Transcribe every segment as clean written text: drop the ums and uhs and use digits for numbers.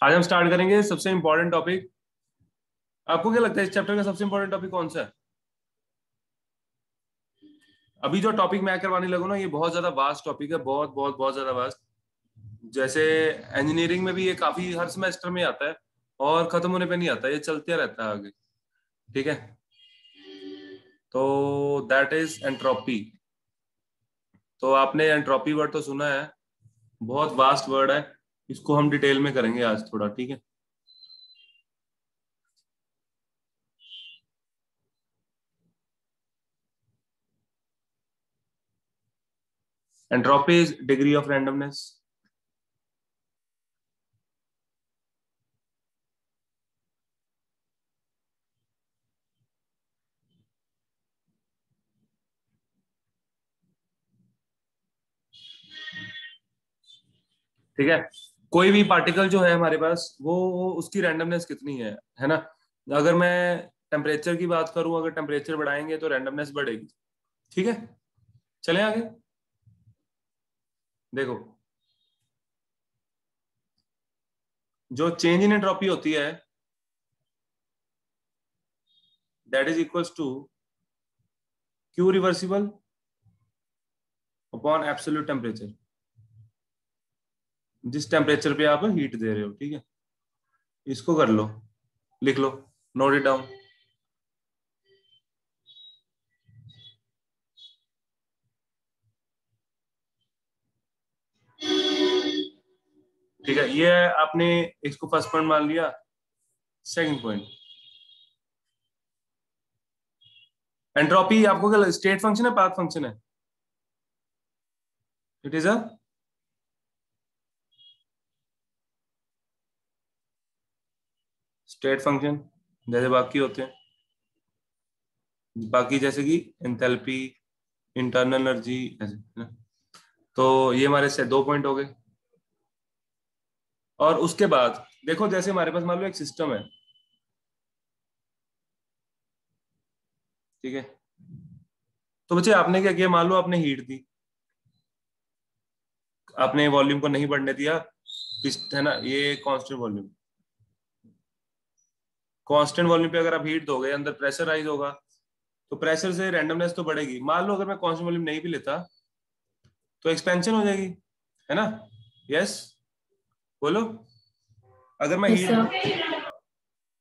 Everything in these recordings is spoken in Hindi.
आज हम स्टार्ट करेंगे सबसे इंपॉर्टेंट टॉपिक। आपको क्या लगता है इस चैप्टर का सबसे इंपॉर्टेंट टॉपिक कौन सा है? अभी जो टॉपिक मैं करवाने लगूँ ना, ये बहुत ज्यादा वास्ट टॉपिक है, बहुत बहुत बहुत ज्यादा वास्ट। जैसे इंजीनियरिंग में भी ये काफी हर सेमेस्टर में आता है और खत्म होने पे नहीं आता, ये चलते रहता है आगे। ठीक है, तो दैट इज एंट्रोपी। तो आपने एंट्रोपी वर्ड तो सुना है, बहुत वास्ट वर्ड है। इसको हम डिटेल में करेंगे आज थोड़ा, ठीक है। Entropy is degree of randomness. ठीक है, कोई भी पार्टिकल जो है हमारे पास, वो उसकी रैंडमनेस कितनी है ना। अगर मैं टेम्परेचर की बात करूं, अगर टेम्परेचर बढ़ाएंगे तो रैंडमनेस बढ़ेगी। ठीक है, चलें आगे। देखो, जो चेंज इन एंट्रोपी होती है that is equals to Q reversible upon absolute temperature. जिस टेम्परेचर पे आप हीट दे रहे हो, ठीक है, इसको कर लो, लिख लो, नोट इट डाउन। ठीक है, ये आपने इसको फर्स्ट पॉइंट मान लिया। सेकंड पॉइंट, एंट्रोपी आपको क्या, स्टेट फंक्शन है, पाथ फंक्शन है? It is a state function, जैसे बाकी होते हैं, बाकी जैसे कि एंथैल्पी, इंटरनल एनर्जी, ऐसे है ना। तो ये हमारे से दो पॉइंट हो गए। और उसके बाद देखो, जैसे हमारे पास मान लो एक सिस्टम है, ठीक है। तो बच्चे आपने क्या किया, मान लो आपने हीट दी, आपने वॉल्यूम को नहीं बढ़ने दिया, है ना, ये कांस्टेंट वॉल्यूम। कांस्टेंट वॉल्यूम पे अगर आप हीट दोगे, अंदर प्रेशर राइज होगा, तो प्रेशर से रैंडमनेस तो बढ़ेगी। मान लो अगर मैं कांस्टेंट वॉल्यूम नहीं भी लेता तो एक्सपेंशन हो जाएगी, है ना। यस, बोलो। अगर मैं यस हीट, सर।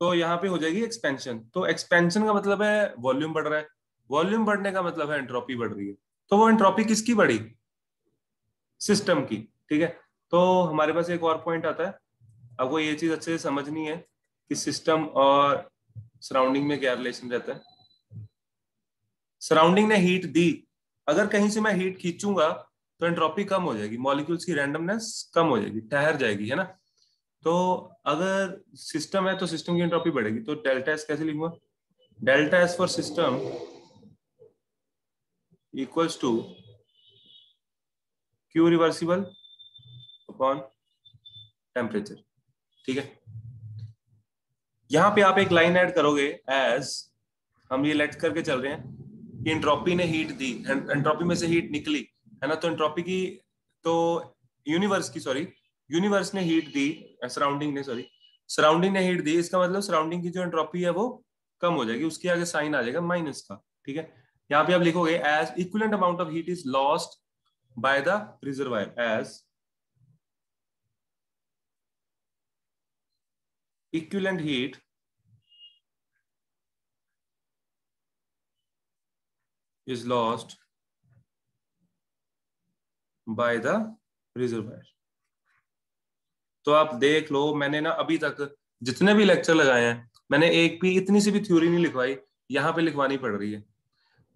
तो यहाँ पे हो जाएगी एक्सपेंशन। तो एक्सपेंशन का मतलब है वॉल्यूम बढ़ रहा है, वॉल्यूम बढ़ने का मतलब है एंट्रोपी बढ़ रही है। तो वो एंट्रोपी किसकी बढ़ी? सिस्टम की। ठीक है, तो हमारे पास एक और पॉइंट आता है। आपको ये चीज अच्छे से समझनी है कि सिस्टम और सराउंडिंग में क्या रिलेशन रहता है। सराउंडिंग ने हीट दी, अगर कहीं से मैं हीट खींचूंगा तो एंट्रोपी कम हो जाएगी, मॉलिक्यूल्स की रैंडमनेस कम हो जाएगी, ठहर जाएगी, है ना। तो अगर सिस्टम है तो सिस्टम की एंट्रोपी बढ़ेगी। तो डेल्टा एस कैसे लिखूंगा? Delta S for system equals to Q reversible upon temperature. ठीक है, यहां पे आप एक लाइन ऐड करोगे, एज हम ये लेट करके चल रहे हैं कि एंट्रोपी ने हीट दी, एंट्रोपी में से हीट निकली, है ना। तो एंट्रोपी की, तो यूनिवर्स की, सॉरी, यूनिवर्स ने हीट दी, सराउंडिंग ने, सॉरी, सराउंडिंग ने हीट दी, इसका मतलब सराउंडिंग की जो एंट्रोपी है वो कम हो जाएगी, उसके आगे साइन आ जाएगा माइनस का। ठीक है, यहाँ पे आप लिखोगे as equivalent amount of heat is lost by the reservoir, as equivalent heat is lost by the reservoir। तो आप देख लो, मैंने ना अभी तक जितने भी लेक्चर लगाए हैं, मैंने एक भी इतनी सी भी थ्योरी नहीं लिखवाई, यहाँ पे लिखवानी पड़ रही है।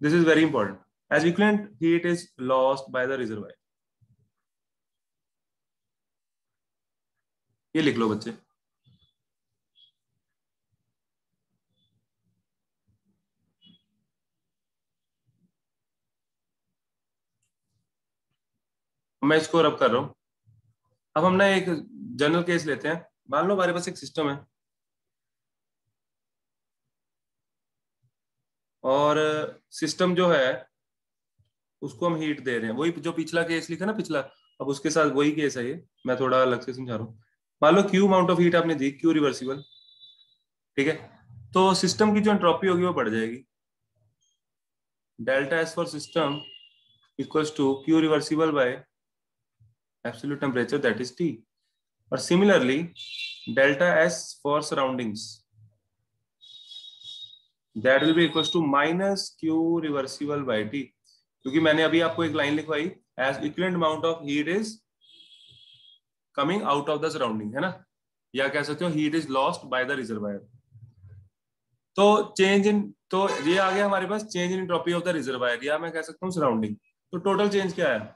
This is very important, as equivalent heat is lost by the reservoir. ये लिख लो बच्चे। मैं इसको रब कर रहा हूं। अब हम ना एक जनरल केस लेते हैं। मान लो हमारे पास एक सिस्टम है और सिस्टम जो है उसको हम हीट दे रहे हैं, वही जो पिछला केस लिखा ना, पिछला, अब उसके साथ वही केस है ये, मैं थोड़ा अलग से समझा रहा हूँ। मान लो क्यू अमाउंट ऑफ हीट आपने दी, क्यू रिवर्सिबल, ठीक है, तो सिस्टम की जो एंट्रोपी होगी वो बढ़ जाएगी। Delta S for system equals to Q reversible by absolute temperature that is T. और similarly delta S for surroundings that will be equals to minus Q reversible by T, क्योंकि मैंने अभी आपको एक लाइन लिखवाई, as equivalent amount of heat is coming out of the surrounding, है ना, या कह सकते हो heat is lost by the reservoir. तो चेंज इन, तो ये आ गया हमारे पास change in entropy of the reservoir, या मैं कह सकता हूँ सराउंडिंग। तो टोटल चेंज क्या है?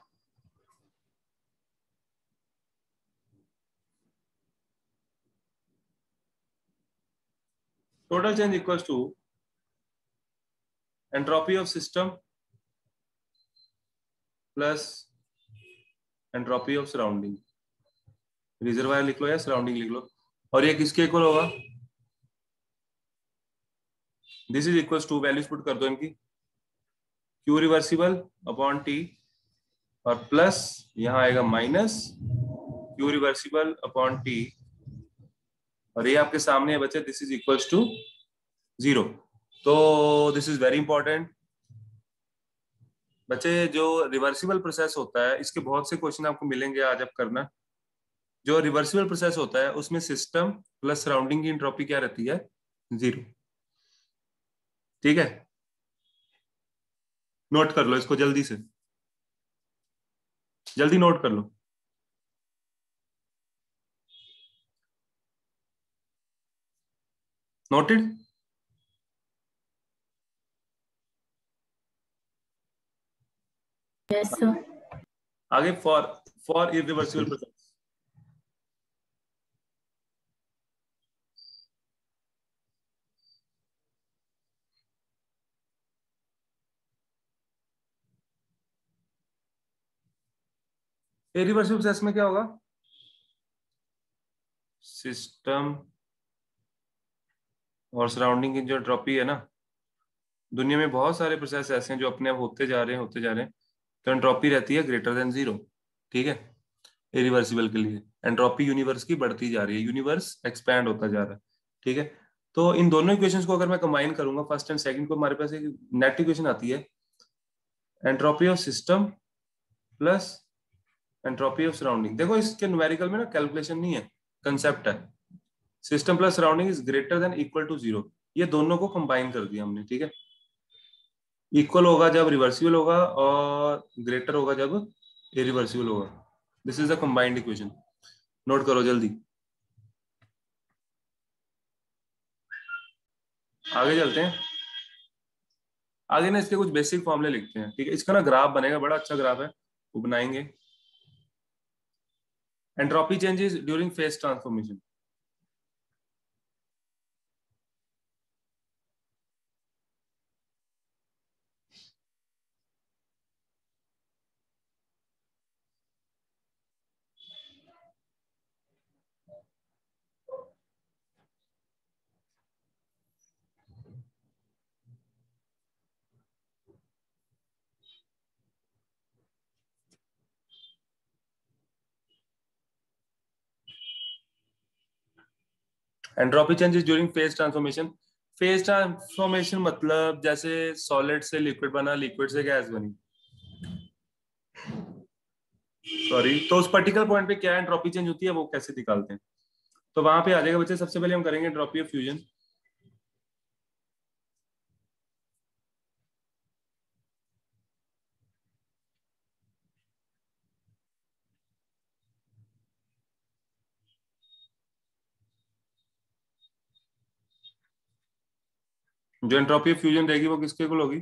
Total change equals to entropy of system plus entropy of surrounding. Reservoir लिख लो या सराउंडिंग लिख लो, और ये किसके इक्वल होगा? This is equals to, values put कर दो इनकी, क्यू रिवर्सिबल अपॉन टी, और प्लस यहां आएगा minus Q reversible upon T, और ये आपके सामने है बच्चे, दिस इज इक्वल्स टू 0। तो दिस इज वेरी इंपॉर्टेंट बच्चे, जो रिवर्सिबल प्रोसेस होता है इसके बहुत से क्वेश्चन आपको मिलेंगे आज, आप करना। जो रिवर्सिबल प्रोसेस होता है उसमें सिस्टम प्लस सराउंडिंग की एंट्रोपी क्या रहती है? 0। ठीक है, नोट कर लो इसको जल्दी से, जल्दी नोट कर लो। नोटेड? Yes sir. आगे for irreversible process, irreversible process में क्या होगा? सिस्टम और सराउंडिंग की जो एंट्रोपी है ना, दुनिया में बहुत सारे प्रोसेस ऐसे हैं जो अपने आप होते जा रहे हैं, होते जा रहे हैं, तो एंट्रोपी रहती है ग्रेटर देन 0। ठीक है, इरिवर्सिबल के लिए एंट्रोपी यूनिवर्स की बढ़ती जा रही है, यूनिवर्स एक्सपैंड होता जा रहा है। ठीक है, तो इन दोनों इक्वेशंस को अगर मैं कंबाइन करूंगा फर्स्ट एंड सेकंड को, हमारे पास एक नेट इक्वेशन आती है, entropy of system plus entropy of surrounding. देखो इसके न्यूमेरिकल में ना कैलकुलेशन नहीं है, कंसेप्ट है, system plus surrounding is greater than equal to 0। ये दोनों को कंबाइन कर दिया हमने। ठीक है, इक्वल होगा जब रिवर्सिबल होगा, और ग्रेटर होगा जब इरिवर्सिबल होगा। This is the combined equation, note करो जल्दी। आगे चलते हैं, आगे ना इसके कुछ बेसिक फॉर्मूले लिखते हैं। ठीक है, इसका ना ग्राफ बनेगा, बड़ा अच्छा ग्राफ है, वो बनाएंगे। Entropy changes during phase transformation. Entropy changes during phase transformation. Phase transformation मतलब जैसे सॉलिड से लिक्विड बना, लिक्विड से गैस बनी, सॉरी, तो उस पर्टिकुलर पॉइंट पे क्या एंट्रोपी चेंज होती है वो कैसे निकालते हैं, तो वहां पे आ जाएगा बच्चे। सबसे पहले हम करेंगे एंट्रोपी ऑफ फ्यूजन। जो एंट्रोपी ऑफ फ्यूजन रहेगी वो किसके इक्वल होगी?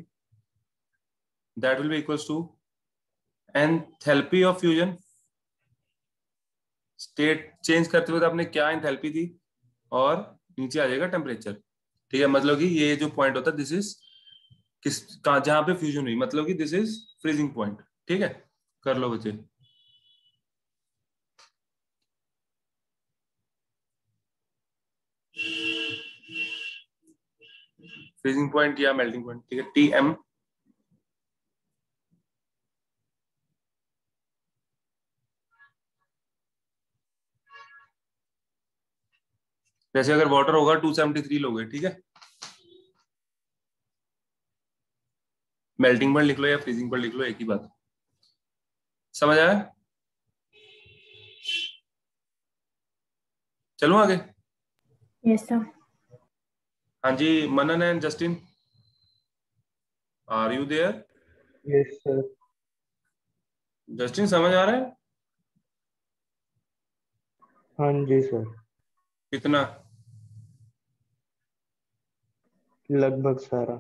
That will be equals to enthalpy of fusion. State change करते हुए आपने क्या एंथैल्पी दी, और नीचे आ जाएगा टेम्परेचर। ठीक है, मतलब कि ये जो पॉइंट होता है दिस इज किस कहाँ, जहां पे फ्यूजन हुई, मतलब कि दिस इज फ्रीजिंग पॉइंट। ठीक है, कर लो बच्चे। फ्रीजिंग पॉइंट या मेल्टिंग पॉइंट, ठीक है, TM। जैसे अगर वाटर होगा 273 लोगे, ठीक है, मेल्टिंग पॉइंट लिख लो या फ्रीजिंग पॉइंट लिख लो, एक ही बात। समझ आया? चलूं आगे? Yes sir. हाँ जी, Manan and Justin, are you there? Yes sir. Justin समझ आ रहा है? हाँ जी सर। कितना? लगभग सारा।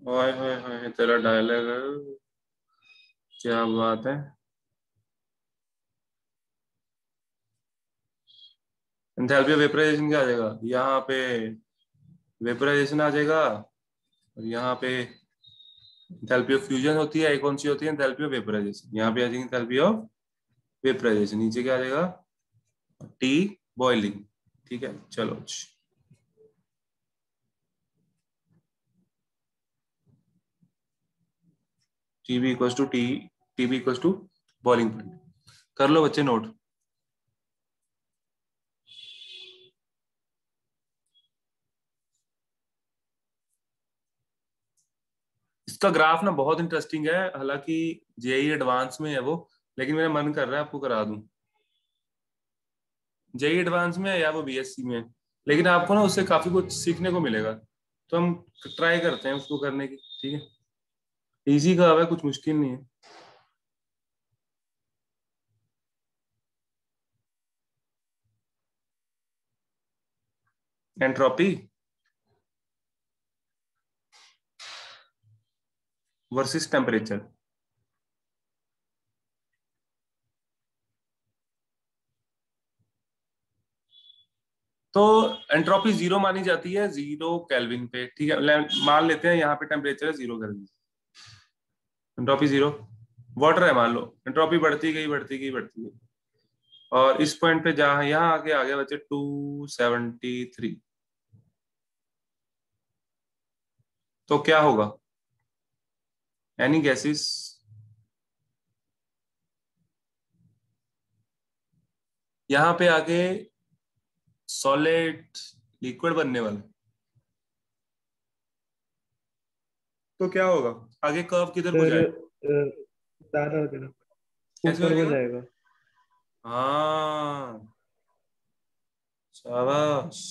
ओए होए होए, तेरा डायलॉग, क्या बात है। एंथैल्पी ऑफ वेपराइजेशन क्या आ जाएगा यहाँ पे? वेपराइजेशन आ जाएगा, और यहाँ पे एंथैल्पी ऑफ फ्यूजन होती है, कौन सी होती है? Enthalpy of vaporisation. यहाँ पे आ जाएगी एंथैल्पी ऑफ वेपराइजेशन, नीचे क्या आ जाएगा? T boiling. ठीक है, चलो। TB equal to TB equal to boiling point. कर लो बच्चे नोट। इसका ग्राफ ना बहुत इंटरेस्टिंग है, हालांकि जेई एडवांस में है वो, लेकिन मेरा मन कर रहा है आपको करा दूं। जेई एडवांस में है या वो बीएससी में है, लेकिन आपको ना उससे काफी कुछ सीखने को मिलेगा, तो हम ट्राई करते हैं उसको करने की। ठीक है, इजी का है, कुछ मुश्किल नहीं है। Entropy versus temperature. तो एंट्रोपी जीरो मानी जाती है 0 केल्विन पे, ठीक है, मान लेते हैं यहाँ पे टेम्परेचर है 0 केल्विन, एंट्रोपी 0। वाटर है मान लो, एंट्रोपी बढ़ती गई बढ़ती गई बढ़ती गई, और इस पॉइंट पे जहां यहाँ आके आ गया बच्चे 273, तो क्या होगा? Any gases? यहाँ पे आके सॉलिड लिक्विड बनने वाला, तो क्या होगा? आगे कर्व किधर को सर जाएगा? सारा हो जाएगा, कैसे हो ऊपर को जाएगा? जाएगा। हाँ, शाबाश।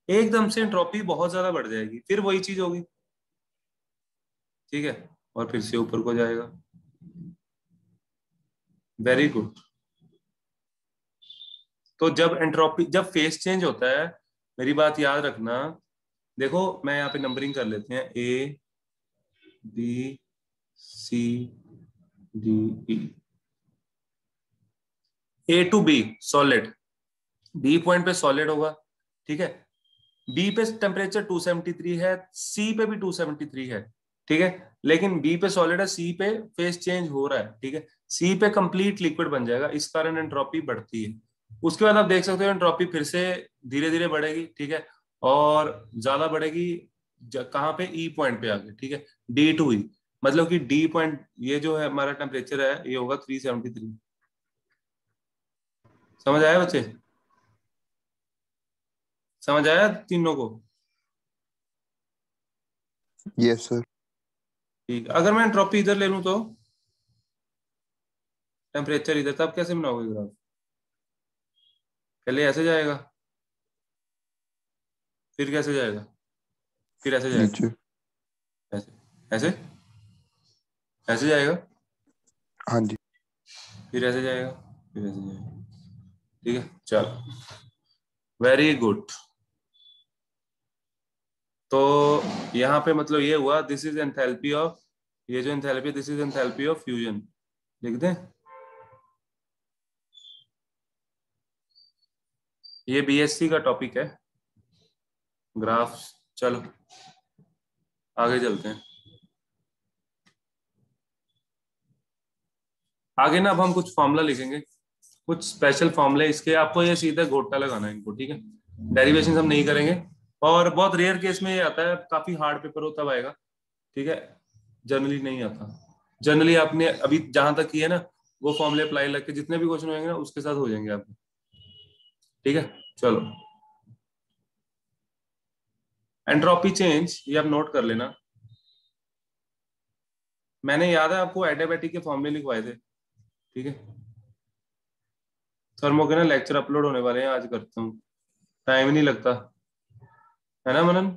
एकदम से एंट्रोपी बहुत ज्यादा बढ़ जाएगी, फिर वही चीज होगी, ठीक है, और फिर से ऊपर को जाएगा। Very good. तो जब एंट्रोपी, जब फेस चेंज होता है, मेरी बात याद रखना, देखो मैं यहाँ पे नंबरिंग कर लेते हैं, A B C D E. A to B solid, B point पे सॉलिड होगा, ठीक है, बी पे टेम्परेचर 273 है, सी पे भी 273 है, ठीक है, लेकिन बी पे सॉलिड है, सी पे फेस चेंज हो रहा है, ठीक है, सी पे कंप्लीट लिक्विड बन जाएगा, इस कारण एंट्रोपी बढ़ती है। उसके बाद आप देख सकते हो एंट्रोपी फिर से धीरे धीरे बढ़ेगी, ठीक है, और ज्यादा बढ़ेगी कहाँ पे? ई पॉइंट पे आके, ठीक है, डी टू ई, मतलब कि डी पॉइंट, ये जो है हमारा टेम्परेचर है, ये होगा 373। समझ आया बच्चे? समझ आया तीनों को? Yes sir. ठीक है, अगर मैं एंट्रोपी इधर ले लूं तो टेम्परेचर इधर, तब कैसे बनाओगे ग्राफ? पहले ऐसे जाएगा, फिर कैसे जाएगा, फिर ऐसे जाएगा, नीचे। ऐसे, ऐसे, ऐसे जाएगा, हाँ जी। फिर ऐसे जाएगा, फिर ऐसे जाएगा, ठीक है, चलो, वेरी गुड। तो यहाँ पे मतलब ये हुआ, दिस इज एंथैल्पी ऑफ, ये जो enthalpy, this is enthalpy of fusion, लिख दें? ये बीएससी का टॉपिक है, ग्राफ्स। चलो आगे चलते हैं। आगे ना अब हम कुछ फॉर्मूला लिखेंगे, कुछ स्पेशल फॉर्मूले इसके, आपको ये सीधा गोटा लगाना है इनको, ठीक है, डेरिवेशन हम नहीं करेंगे, और बहुत रेयर केस में ये आता है, काफी हार्ड पेपर हो तब आएगा, ठीक है, जनरली नहीं आता। जनरली आपने अभी जहां तक किया है ना, वो फॉर्मूले अप्लाई लग के जितने भी क्वेश्चन होंगे ना उसके साथ हो जाएंगे आपके, ठीक है, चलो। एंट्रोपी चेंज ये आप नोट कर लेना, मैंने याद है आपको एडियाबैटिक के फॉर्मूले लिखवाए थे, ठीक है। थर्मो के ना लेक्चर अपलोड होने वाले हैं, आज करता हूँ, टाइम नहीं लगता है ना मनन,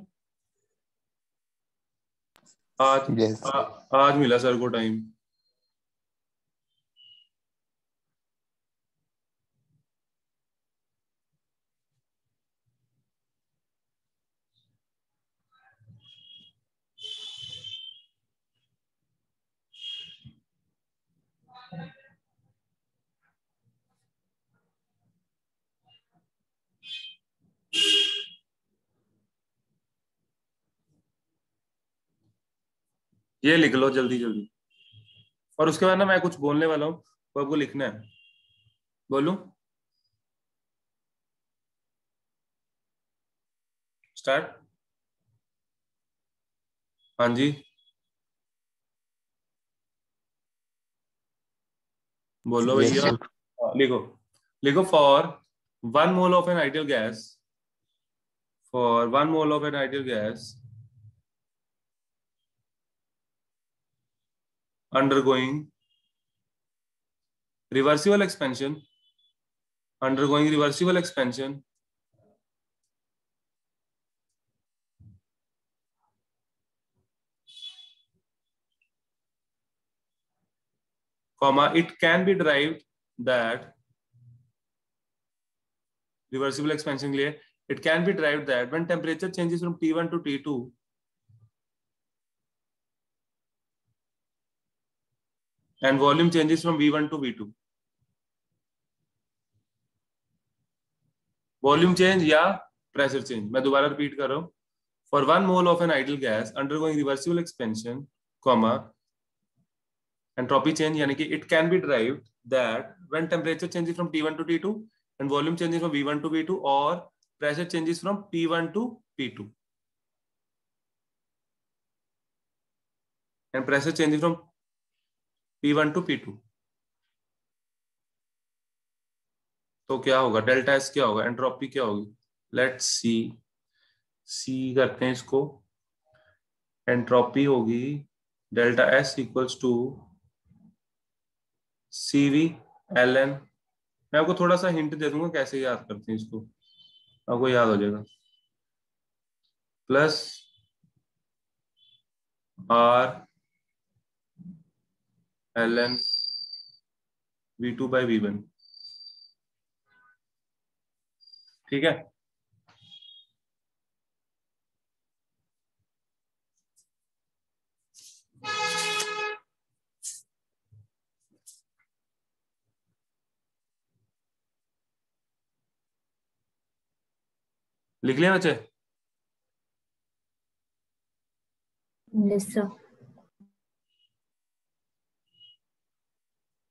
आज यस आज मिला सर को टाइम। ये लिख लो जल्दी जल्दी, और उसके बाद ना मैं कुछ बोलने वाला हूँ, वो आपको लिखना है। बोलूं? स्टार्ट। हाँ जी बोलो यस भैया। सर लिखो, लिखो for 1 mole of an ideal gas, for 1 mole of an ideal gas undergoing reversible expansion, undergoing reversible expansion, comma, it can be derived that reversible expansion के लिए it can be derived that when temperature changes from T1 to T2 and volume changes from V1 to V2, volume change या प्रेशर चेंज, मैं दोबारा रिपीट कर रहा हूं, for 1 mole of an ideal gas undergoing reversible expansion, comma, entropy change यानी कि it can be derived that when temperature changes from T1 to T2 and volume changes from V1 to V2 or pressure changes from P1 to P2 and pressure changes from P1 to P2, तो क्या होगा, डेल्टा एस क्या होगा, एंट्रोपी क्या होगी, लेट्स सी करते हैं इसको, एंट्रोपी होगी delta S equals to CV LN, मैं आपको थोड़ा सा हिंट दे दूंगा कैसे याद करते हैं इसको, आपको याद हो जाएगा, plus R LN V2 by V1, ठीक है। लिख लिया बच्चे? Yes sir.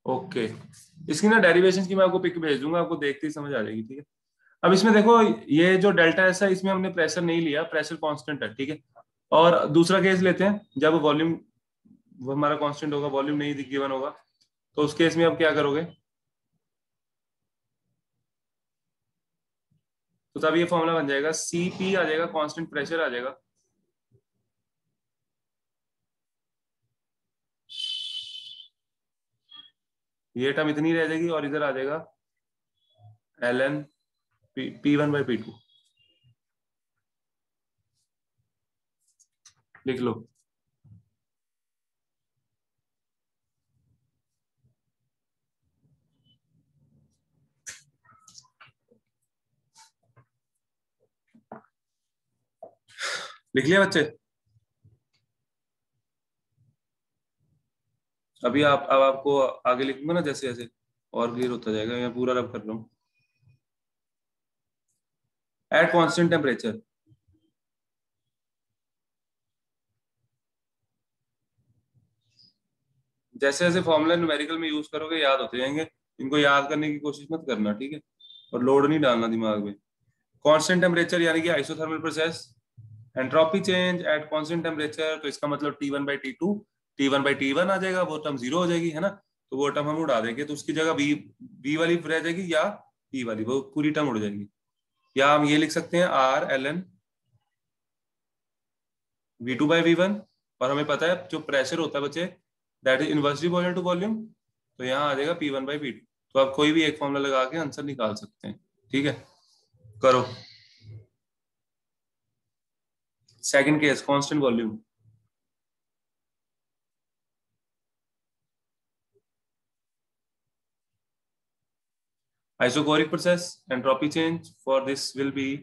ओके, इसकी ना डेरिवेशन की मैं आपको पिक भेज दूंगा, आपको देखते ही समझ आ जाएगी, ठीक है। अब इसमें देखो, ये जो डेल्टा एस है इसमें हमने प्रेशर नहीं लिया, प्रेशर कांस्टेंट है, ठीक है। और दूसरा केस लेते हैं जब वॉल्यूम वो हमारा कांस्टेंट होगा, वॉल्यूम नहीं गिवन होगा, तो उस केस में आप क्या करोगे, तो तब ये फॉर्मूला बन जाएगा, CP आ जाएगा, कांस्टेंट प्रेशर आ जाएगा, ये टर्म इतनी रह जाएगी और इधर आ जाएगा LN P1 by P2, लिख लो। लिख लिया बच्चे? अभी अब आपको आगे लिखूंगा ना जैसे जैसे और क्लियर होता जाएगा, मैं पूरा रब कर रहा हूँ। एट कांस्टेंट टेम्परेचर, जैसे जैसे फॉर्मूला न्यूमेरिकल में यूज करोगे याद होते जाएंगे, इनको याद करने की कोशिश मत करना, ठीक है, और लोड नहीं डालना दिमाग में। कांस्टेंट टेम्परेचर यानी कि isothermal process, entropy change at constant temperature, तो इसका मतलब T1 by T2, T1 by T1 आ जाएगा, वो टर्म 0 हो जाएगी, है ना, तो वो टर्म हम उड़ा देंगे, तो उसकी जगह V वाली रह जाएगी या P वाली, वो पूरी टर्म उड़ जाएगी। या हम ये लिख सकते हैं R LN V2 bye V1, और हमें पता है जो प्रेशर होता है बच्चे that is inversely proportional to volume, तो यहाँ आ जाएगा P1 बाई P2। तो आप कोई भी एक फॉर्मूला लगा के आंसर निकाल सकते हैं। ठीक है, करो। Second case, constant volume. Isochoric process, entropy change for this will be,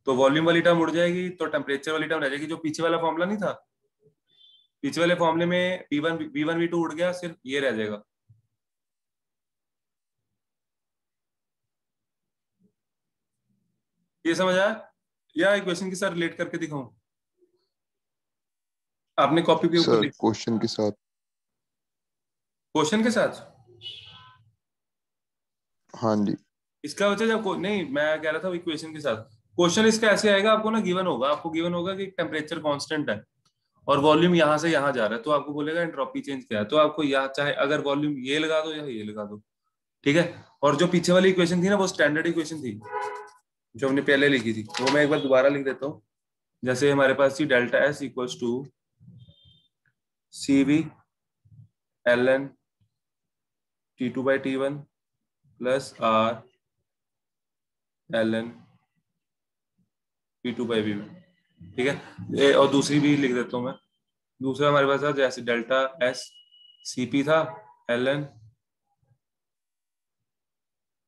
तो वॉल्यूम वाली टर्म उड़ जाएगी तो टेम्परेचर वाली टर्म रह जाएगी। जो पीछे वाला फॉर्मूला नहीं था, पीछे वाले फॉर्मूले में V1 V2 उड़ गया, सिर्फ ये रह जाएगा। ये समझ आया या इक्वेशन के साथ रिलेट करके दिखाऊं? आपने कॉपी के ऊपर सर लिखा क्वेश्चन के साथ। क्वेश्चन के साथ? हाँ जी। इसका वजह जब नहीं, मैं कह रहा था इक्वेशन के साथ। क्वेश्चन इसका ऐसे आएगा, आपको ना गिवन होगा, आपको गिवन होगा कि टेम्परेचर कांस्टेंट है और वॉल्यूम यहाँ से यहाँ जा रहा है, तो आपको बोलेगा एंट्रोपी चेंज क्या है, तो आपको यहाँ चाहे अगर वॉल्यूम ये लगा दो या ये लगा दो। ठीक है, और जो पीछे वाली इक्वेशन थी ना, वो स्टैंडर्ड इक्वेशन थी जो हमने पहले लिखी थी, वो मैं एक बार दोबारा लिख देता हूँ। जैसे हमारे पास थी delta S equals to CV ln T2 by T1 plus R ln P2 by V1। ठीक है, और दूसरी भी लिख देता हूँ मैं। दूसरा हमारे पास था जैसे डेल्टा एस CP था ln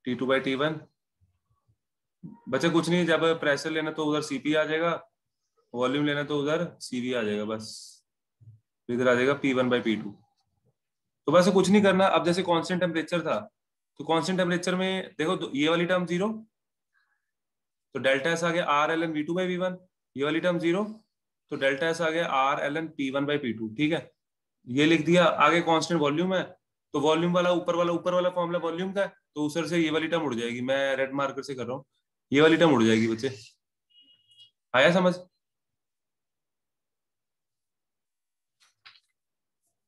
T2 बाई T1। बच्चे कुछ नहीं, जब प्रेशर लेना तो उधर CP आ जाएगा, वॉल्यूम लेना तो उधर CV आ जाएगा, बस इधर आ जाएगा P1 बाई P2। तो बस कुछ नहीं करना। अब जैसे कांस्टेंट टेम्परेचर था, तो कांस्टेंट टेम्परेचर में देखो ये वाली टर्म जीरो, तो डेल्टा एस आ गया R ln V2 by V1। ये वाली टर्म जीरो, तो डेल्टा एस आ गया R ln P1 by P2। ठीक है, ये लिख दिया। आगे कांस्टेंट वॉल्यूम है, तो वॉल्यूम वाला ऊपर वाला फॉर्मूला वॉल्यूम का है, तो उधर से ये वाली टर्म उड़ जाएगी। मैं रेड मार्कर से कर रहा हूँ, ये वाली टर्म उड़ जाएगी बच्चे। आया समझ?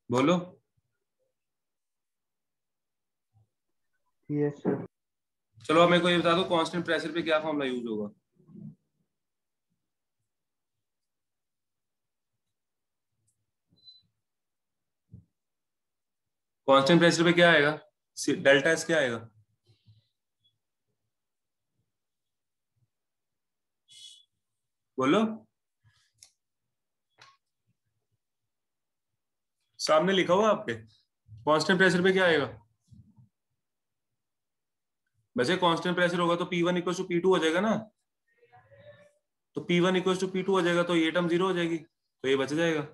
बोलो। Yes sir. चलो अब मेरे को ये बता दो, कांस्टेंट प्रेशर पे क्या फॉर्मूला यूज होगा? कांस्टेंट प्रेशर पे क्या आएगा? डेल्टा एस क्या आएगा? बोलो, सामने लिखा हुआ आपके। कांस्टेंट प्रेशर पे क्या आएगा? वैसे कांस्टेंट प्रेशर होगा तो P1 इक्वल टू P2 हो जाएगा ना, तो P1 इक्वल टू P2 हो जाएगा, तो ये टर्म जीरो हो जाएगी, तो ये बच जाएगा।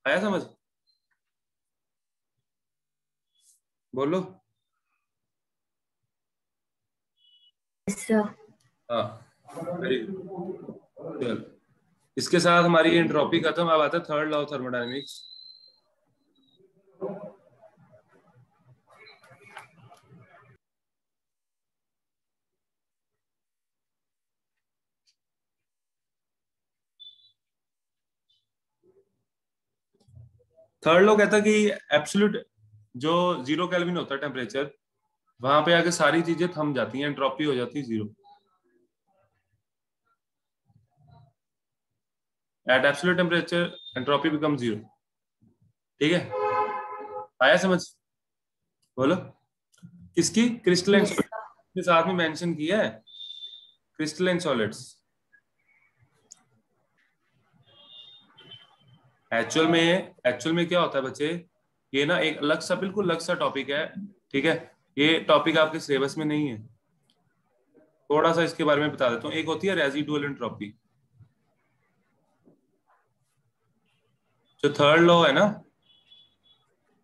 आया समझ? बोलो। सर। हाँ, वेरी गुड। इसके साथ हमारी एंट्रोपी खत्म। अब आता है third law of thermodynamics. Third law कहता है कि एब्सोल्यूट जो 0 केल्विन होता है टेम्परेचर, वहां पे आके सारी चीजें थम जाती हैं, एंट्रोपी हो जाती है 0। At absolute temperature entropy become 0। ठीक है, आया समझ? बोलो। किसकी? Crystalline yes sir. के साथ में मेंशन किया है, क्रिस्टलाइन सॉलिड्स। एक्चुअल में क्या होता है बच्चे, ये ना एक अलग सा, बिल्कुल अलग सा टॉपिक है। ठीक है, ये टॉपिक आपके सिलेबस में नहीं है। थोड़ा सा इसके बारे में बता देता हूँ। एक होती है रेजिडुअल एंट्रोपी। जो थर्ड लॉ है ना,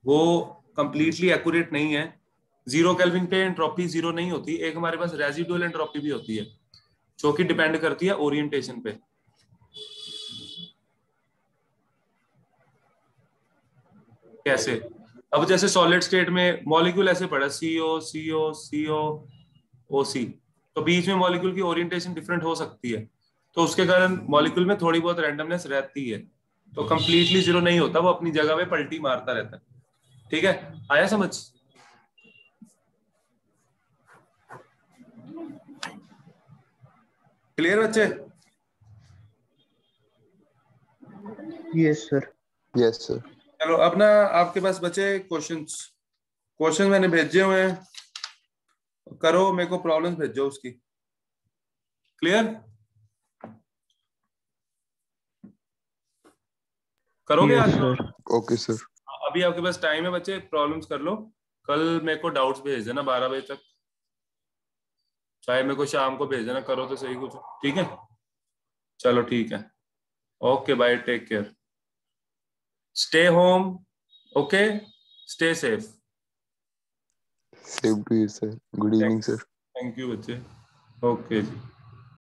वो कंप्लीटली एक्यूरेट नहीं है। 0 केल्विन पे एंट्रोपी 0 नहीं होती। एक हमारे पास रेजिडुअल एंट्रोपी भी होती है, जो कि डिपेंड करती है ओरिएंटेशन पे। कैसे? अब जैसे सॉलिड स्टेट में मॉलिक्यूल ऐसे पड़ा CO CO CO OC, तो बीच में मॉलिक्यूल की ओरिएंटेशन डिफरेंट हो सकती है, तो उसके कारण मॉलिक्यूल में थोड़ी बहुत रैंडमनेस रहती है। तो कंप्लीटली 0 नहीं होता, वो अपनी जगह पे पलटी मारता रहता है। ठीक है, आया समझ? क्लियर बच्चे? Yes sir. Yes sir. चलो अब ना आपके पास बचे क्वेश्चन मैंने भेजे हुए हैं, करो, मेरे को प्रॉब्लम्स भेजो उसकी। क्लियर? करोगे यस आज? सर। Okay sir. अभी आपके पास टाइम है बच्चे, प्रॉब्लम्स कर लो। कल मेरे को डाउट्स भेज देना 12 बजे तक, चाहे मेरे को शाम को भेज देना, करो तो सही कुछ। ठीक है, चलो ठीक है, okay bye, take care, stay home, okay, stay safe. Same to you sir. Good evening sir. Thank you बच्चे, ओके जी।